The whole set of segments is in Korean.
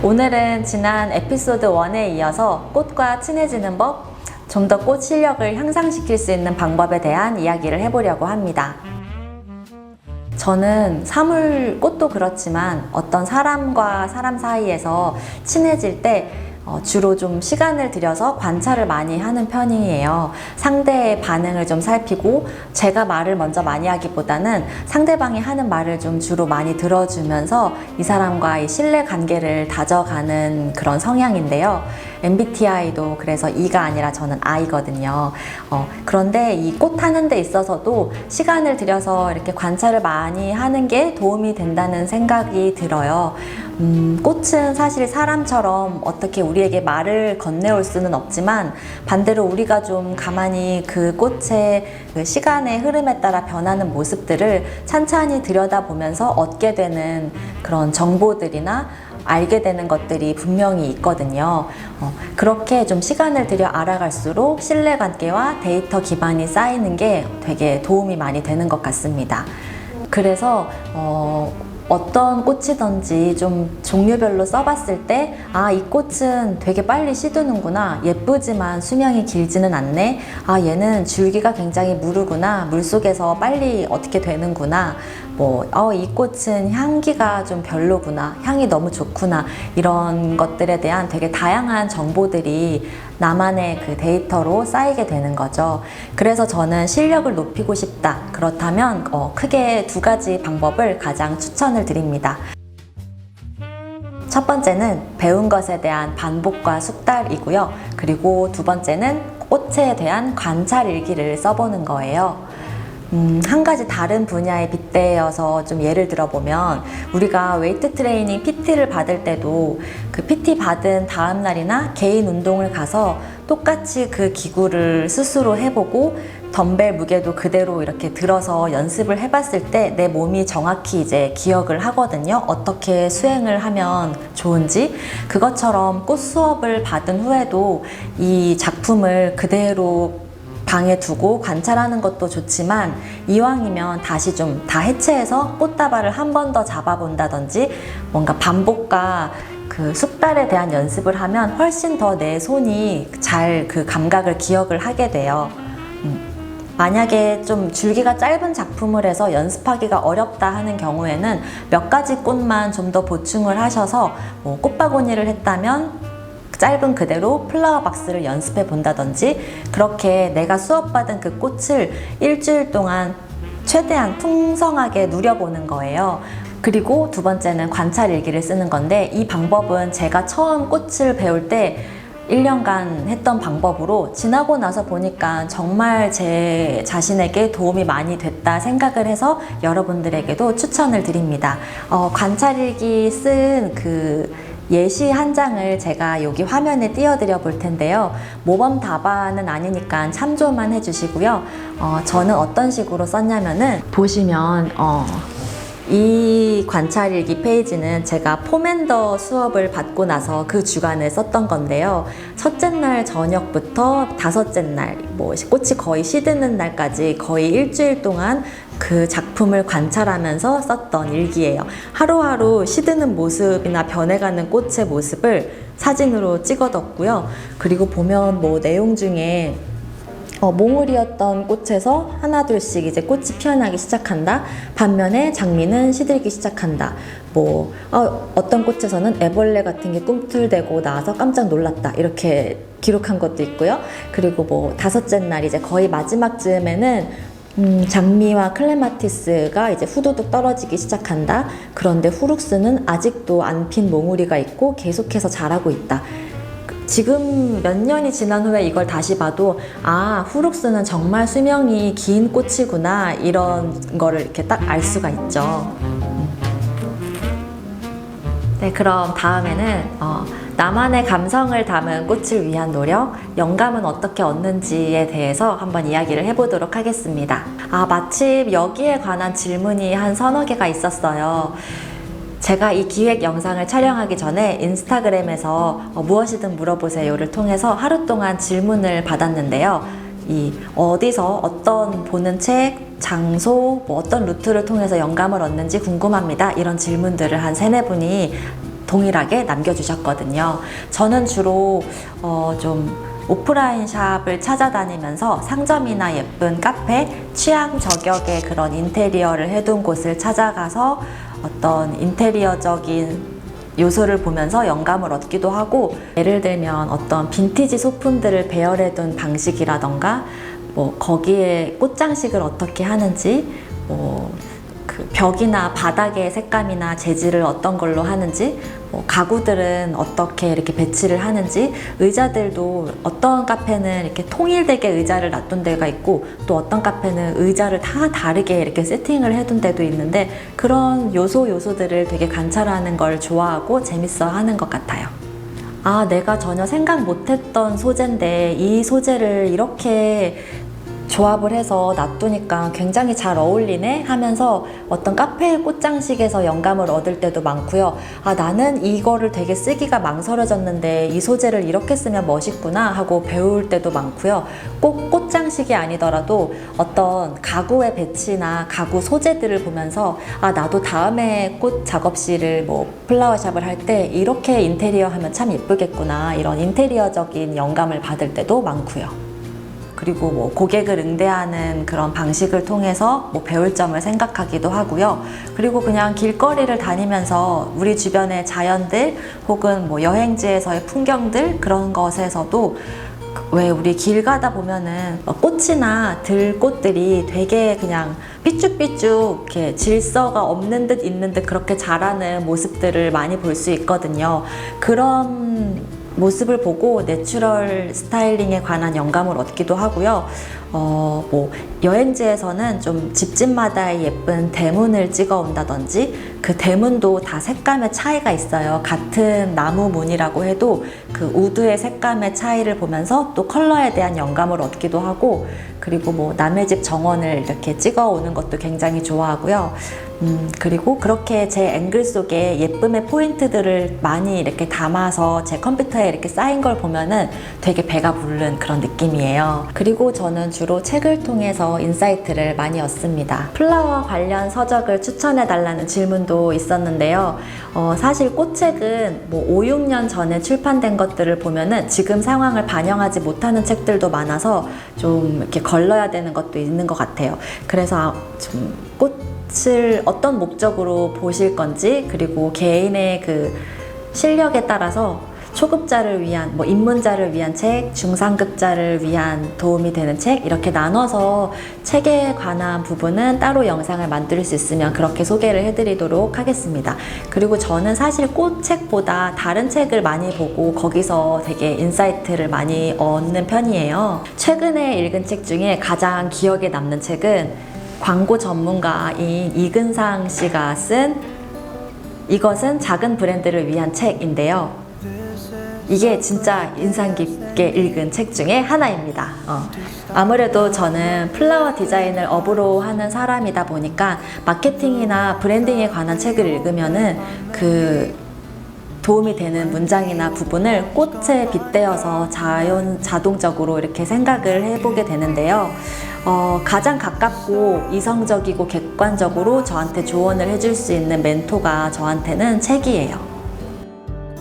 오늘은 지난 에피소드 1에 이어서 꽃과 친해지는 법, 좀 더 꽃 실력을 향상시킬 수 있는 방법에 대한 이야기를 해보려고 합니다. 저는 사물, 꽃도 그렇지만 어떤 사람과 사람 사이에서 친해질 때 주로 좀 시간을 들여서 관찰을 많이 하는 편이에요. 상대의 반응을 좀 살피고 제가 말을 먼저 많이 하기보다는 상대방이 하는 말을 좀 주로 많이 들어주면서 이 사람과의 신뢰 관계를 다져가는 그런 성향인데요. MBTI도 그래서 E가 아니라 저는 I거든요. 그런데 이 꽃 하는 데 있어서도 시간을 들여서 이렇게 관찰을 많이 하는 게 도움이 된다는 생각이 들어요. 꽃은 사실 사람처럼 어떻게 우리에게 말을 건네올 수는 없지만 반대로 우리가 좀 가만히 그 꽃의 그 시간의 흐름에 따라 변하는 모습들을 찬찬히 들여다보면서 얻게 되는 그런 정보들이나 알게 되는 것들이 분명히 있거든요. 그렇게 좀 시간을 들여 알아갈수록 신뢰관계와 데이터 기반이 쌓이는 게 되게 도움이 많이 되는 것 같습니다. 그래서 어떤 꽃이든지 좀 종류별로 써봤을 때 이 꽃은 되게 빨리 시드는구나, 예쁘지만 수명이 길지는 않네, 얘는 줄기가 굉장히 무르구나, 물속에서 빨리 어떻게 되는구나, 이 꽃은 향기가 좀 별로구나, 향이 너무 좋구나, 이런 것들에 대한 되게 다양한 정보들이 나만의 그 데이터로 쌓이게 되는 거죠. 그래서 저는 실력을 높이고 싶다, 그렇다면 크게 두 가지 방법을 가장 추천을 드립니다. 첫 번째는 배운 것에 대한 반복과 숙달이고요. 그리고 두 번째는 꽃에 대한 관찰 일기를 써보는 거예요. 한 가지 다른 분야에 빗대어서 좀 예를 들어보면, 우리가 웨이트 트레이닝 PT를 받을 때도 그 PT 받은 다음 날이나 개인 운동을 가서 똑같이 그 기구를 스스로 해보고 덤벨 무게도 그대로 이렇게 들어서 연습을 해봤을 때 내 몸이 정확히 이제 기억을 하거든요. 어떻게 수행을 하면 좋은지. 그것처럼 꽃 수업을 받은 후에도 이 작품을 그대로 방에 두고 관찰하는 것도 좋지만, 이왕이면 다시 좀 다 해체해서 꽃다발을 한 번 더 잡아본다든지 뭔가 반복과 그 숙달에 대한 연습을 하면 훨씬 더 내 손이 잘 그 감각을 기억을 하게 돼요. 만약에 좀 줄기가 짧은 작품을 해서 연습하기가 어렵다 하는 경우에는 몇 가지 꽃만 좀 더 보충을 하셔서 꽃바구니를 했다면 짧은 그대로 플라워 박스를 연습해 본다든지, 그렇게 내가 수업받은 그 꽃을 일주일 동안 최대한 풍성하게 누려보는 거예요. 그리고 두 번째는 관찰 일기를 쓰는 건데, 이 방법은 제가 처음 꽃을 배울 때 1년간 했던 방법으로 지나고 나서 보니까 정말 제 자신에게 도움이 많이 됐다 생각을 해서 여러분들에게도 추천을 드립니다. 관찰일기 쓴 그 예시 한 장을 제가 여기 화면에 띄워드려 볼 텐데요. 모범 답안은 아니니까 참조만 해주시고요. 저는 어떤 식으로 썼냐면은, 보시면 이 관찰일기 페이지는 제가 포맨더 수업을 받고 나서 그 주간에 썼던 건데요. 첫째 날 저녁부터 다섯째 날, 꽃이 거의 시드는 날까지 거의 일주일 동안 그 작품을 관찰하면서 썼던 일기예요. 하루하루 시드는 모습이나 변해가는 꽃의 모습을 사진으로 찍어뒀고요. 그리고 보면 내용 중에 몽울이었던 꽃에서 하나둘씩 이제 꽃이 피어나기 시작한다. 반면에 장미는 시들기 시작한다. 어떤 꽃에서는 애벌레 같은 게 꿈틀대고 나와서 깜짝 놀랐다. 이렇게 기록한 것도 있고요. 그리고 다섯째 날 이제 거의 마지막 즈음에는 장미와 클레마티스가 이제 후두둑 떨어지기 시작한다. 그런데 후룩스는 아직도 안 핀 몽우리가 있고 계속해서 자라고 있다. 지금 몇 년이 지난 후에 이걸 다시 봐도 후룩스는 정말 수명이 긴 꽃이구나, 이런 거를 이렇게 딱 알 수가 있죠. 네, 그럼 다음에는 나만의 감성을 담은 꽃을 위한 노력, 영감은 어떻게 얻는지에 대해서 한번 이야기를 해보도록 하겠습니다. 마침 여기에 관한 질문이 한 서너 개가 있었어요. 제가 이 기획 영상을 촬영하기 전에 인스타그램에서 무엇이든 물어보세요를 통해서 하루 동안 질문을 받았는데요. 어디서 어떤 보는 책, 장소, 어떤 루트를 통해서 영감을 얻는지 궁금합니다. 이런 질문들을 한 3-4분이 동일하게 남겨주셨거든요. 저는 주로 좀 오프라인 샵을 찾아다니면서 상점이나 예쁜 카페, 취향 저격의 그런 인테리어를 해둔 곳을 찾아가서 어떤 인테리어적인 요소를 보면서 영감을 얻기도 하고, 예를 들면 어떤 빈티지 소품들을 배열해둔 방식이라던가 뭐 거기에 꽃장식을 어떻게 하는지, 그 벽이나 바닥의 색감이나 재질을 어떤 걸로 하는지, 가구들은 어떻게 이렇게 배치를 하는지, 의자들도 어떤 카페는 이렇게 통일되게 의자를 놔둔 데가 있고 또 어떤 카페는 의자를 다 다르게 이렇게 세팅을 해둔 데도 있는데, 그런 요소들을 되게 관찰하는 걸 좋아하고 재밌어 하는 것 같아요. 아, 내가 전혀 생각 못했던 소재인데 이 소재를 이렇게 조합을 해서 놔두니까 굉장히 잘 어울리네 하면서 어떤 카페 꽃장식에서 영감을 얻을 때도 많고요. 아, 나는 이거를 되게 쓰기가 망설여졌는데 이 소재를 이렇게 쓰면 멋있구나 하고 배울 때도 많고요. 꼭 꽃장식이 아니더라도 어떤 가구의 배치나 가구 소재들을 보면서 아, 나도 다음에 꽃 작업실을 뭐 플라워샵을 할 때 이렇게 인테리어 하면 참 예쁘겠구나, 이런 인테리어적인 영감을 받을 때도 많고요. 그리고 뭐 고객을 응대하는 그런 방식을 통해서 뭐 배울 점을 생각하기도 하고요. 그리고 그냥 길거리를 다니면서 우리 주변의 자연들 혹은 뭐 여행지에서의 풍경들, 그런 것에서도 왜 우리 길 가다 보면은 꽃이나 들꽃들이 되게 그냥 삐쭉삐쭉 이렇게 질서가 없는 듯 있는 듯 그렇게 자라는 모습들을 많이 볼 수 있거든요. 그런 모습을 보고 내추럴 스타일링에 관한 영감을 얻기도 하고요. 뭐 여행지에서는 좀 집집마다 예쁜 대문을 찍어 온다든지, 그 대문도 다 색감의 차이가 있어요. 같은 나무 문이라고 해도 그 우드의 색감의 차이를 보면서 또 컬러에 대한 영감을 얻기도 하고, 그리고 뭐 남의 집 정원을 이렇게 찍어 오는 것도 굉장히 좋아하고요. 그리고 그렇게 제 앵글 속에 예쁨의 포인트들을 많이 이렇게 담아서 제 컴퓨터에 이렇게 쌓인 걸 보면은 되게 배가 부른 그런 느낌이에요. 그리고 저는 주로 책을 통해서 인사이트를 많이 얻습니다. 플라워 관련 서적을 추천해 달라는 질문도 있었는데요. 사실 꽃책은 뭐 5, 6년 전에 출판된 것들을 보면은 지금 상황을 반영하지 못하는 책들도 많아서 좀 이렇게 걸러야 되는 것도 있는 것 같아요. 그래서 좀 꽃을 어떤 목적으로 보실 건지, 그리고 개인의 그 실력에 따라서 초급자를 위한, 뭐 입문자를 위한 책, 중상급자를 위한 도움이 되는 책, 이렇게 나눠서 책에 관한 부분은 따로 영상을 만들 수 있으면 그렇게 소개를 해드리도록 하겠습니다. 그리고 저는 사실 꽃책보다 다른 책을 많이 보고 거기서 되게 인사이트를 많이 얻는 편이에요. 최근에 읽은 책 중에 가장 기억에 남는 책은 광고 전문가인 이근상 씨가 쓴 이것은 작은 브랜드를 위한 책인데요. 이게 진짜 인상 깊게 읽은 책 중에 하나입니다. 아무래도 저는 플라워 디자인을 업으로 하는 사람이다 보니까 마케팅이나 브랜딩에 관한 책을 읽으면은 그 도움이 되는 문장이나 부분을 꽃에 빗대어서 자동적으로 이렇게 생각을 해보게 되는데요. 가장 가깝고 이성적이고 객관적으로 저한테 조언을 해줄 수 있는 멘토가 저한테는 책이에요.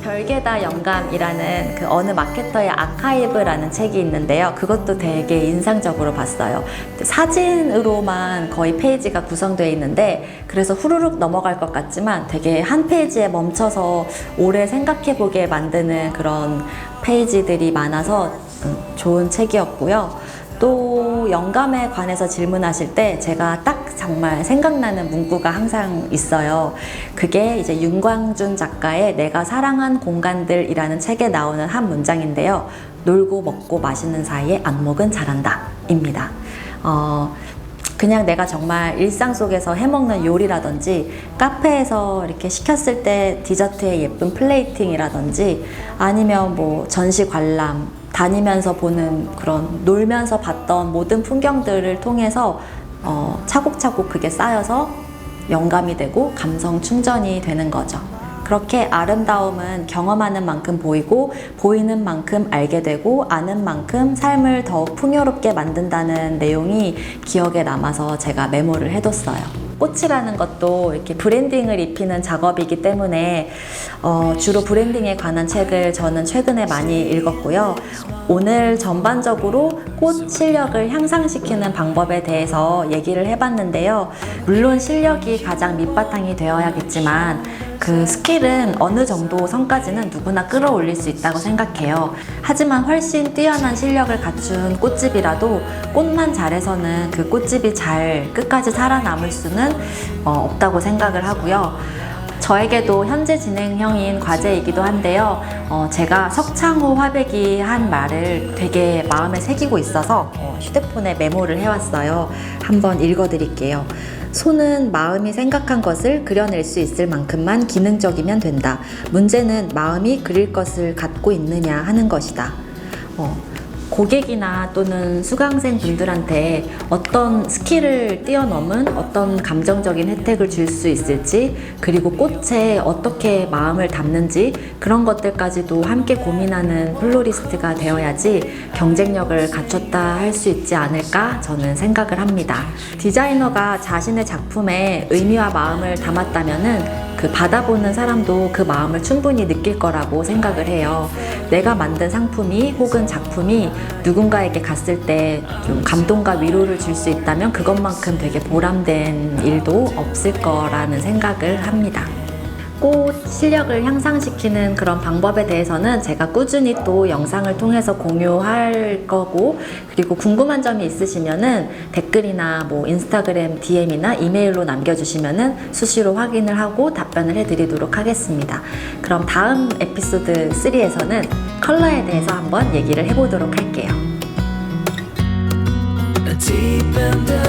별게다 영감이라는 그 어느 마케터의 아카이브라는 책이 있는데요. 그것도 되게 인상적으로 봤어요. 사진으로만 거의 페이지가 구성되어 있는데, 그래서 후루룩 넘어갈 것 같지만 되게 한 페이지에 멈춰서 오래 생각해보게 만드는 그런 페이지들이 많아서 좋은 책이었고요. 또 영감에 관해서 질문하실 때 제가 딱 정말 생각나는 문구가 항상 있어요. 그게 이제 윤광준 작가의 내가 사랑한 공간들이라는 책에 나오는 한 문장인데요. 놀고 먹고 마시는 사이에 안목은 자란다 입니다. 그냥 내가 정말 일상 속에서 해먹는 요리라든지, 카페에서 이렇게 시켰을 때 디저트의 예쁜 플레이팅이라든지, 아니면 뭐 전시 관람, 다니면서 보는 그런 놀면서 봤던 모든 풍경들을 통해서 차곡차곡 그게 쌓여서 영감이 되고 감성 충전이 되는 거죠. 그렇게 아름다움은 경험하는 만큼 보이고, 보이는 만큼 알게 되고, 아는 만큼 삶을 더욱 풍요롭게 만든다는 내용이 기억에 남아서 제가 메모를 해뒀어요. 꽃이라는 것도 이렇게 브랜딩을 입히는 작업이기 때문에 주로 브랜딩에 관한 책을 저는 최근에 많이 읽었고요. 오늘 전반적으로 꽃 실력을 향상시키는 방법에 대해서 얘기를 해봤는데요. 물론 실력이 가장 밑바탕이 되어야겠지만 그 스킬은 어느 정도 선까지는 누구나 끌어올릴 수 있다고 생각해요. 하지만 훨씬 뛰어난 실력을 갖춘 꽃집이라도 꽃만 잘해서는 그 꽃집이 잘 끝까지 살아남을 수는 없다고 생각을 하고요. 저에게도 현재 진행형인 과제이기도 한데요. 제가 석창호 화백이 한 말을 되게 마음에 새기고 있어서 휴대폰에 메모를 해왔어요. 한번 읽어드릴게요. 손은 마음이 생각한 것을 그려낼 수 있을 만큼만 기능적이면 된다. 문제는 마음이 그릴 것을 갖고 있느냐 하는 것이다. 고객이나 또는 수강생 분들한테 어떤 스킬을 뛰어넘은 어떤 감정적인 혜택을 줄 수 있을지, 그리고 꽃에 어떻게 마음을 담는지 그런 것들까지도 함께 고민하는 플로리스트가 되어야지 경쟁력을 갖췄다 할 수 있지 않을까 저는 생각을 합니다. 디자이너가 자신의 작품에 의미와 마음을 담았다면은 그 받아보는 사람도 그 마음을 충분히 느낄 거라고 생각을 해요. 내가 만든 상품이 혹은 작품이 누군가에게 갔을 때 좀 감동과 위로를 줄 수 있다면 그것만큼 되게 보람된 일도 없을 거라는 생각을 합니다. 꽃 실력을 향상시키는 그런 방법에 대해서는 제가 꾸준히 또 영상을 통해서 공유할 거고, 그리고 궁금한 점이 있으시면은 댓글이나 뭐 인스타그램 DM이나 이메일로 남겨주시면은 수시로 확인을 하고 답변을 해드리도록 하겠습니다. 그럼 다음 에피소드 3에서는 컬러에 대해서 한번 얘기를 해보도록 할게요. Deep in the